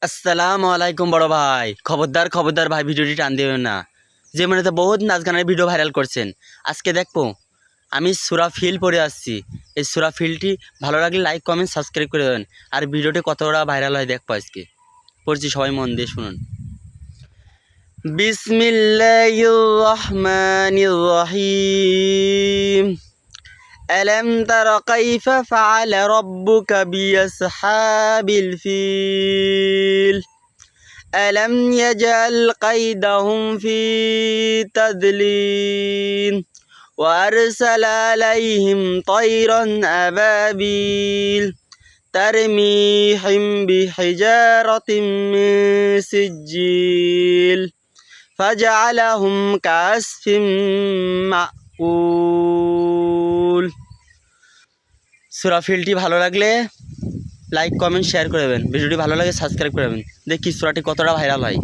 আসসালামু আলাইকুম বড় ভাই। খবরদার খবরদার ভাই, ভিডিওটি টান দিবেন না। যে মানে তো বহুত নাচ গানের ভিডিও ভাইরাল করছেন, আজকে দেখবো আমি সূরা ফিল পড়ে আসছি। এই সূরা ফিলটি ভালো লাগলে লাইক কমেন্ট সাবস্ক্রাইব করে দেবেন। আর ভিডিওটি কতটা ভাইরাল হয় দেখবো আজকে। পড়ছি, সবাই মন দিয়ে শুনুন। বিসমিল্লাহির রহমানির রহিম। ألم تر كيف فعل ربك بأصحاب الفيل ألم يجعل قيدهم في تضليل وأرسل عليهم طيرا أبابيل ترميهم بحجارة من سجيل فجعلهم كعصف মাকুল। সূরা ফিলটি ভালো লাগলে লাইক কমেন্ট শেয়ার করে দেবেন। ভিডিওটি ভালো লাগে সাবস্ক্রাইব করে দেবেন। দেখি সূরাটি কতটা ভাইরাল হয়।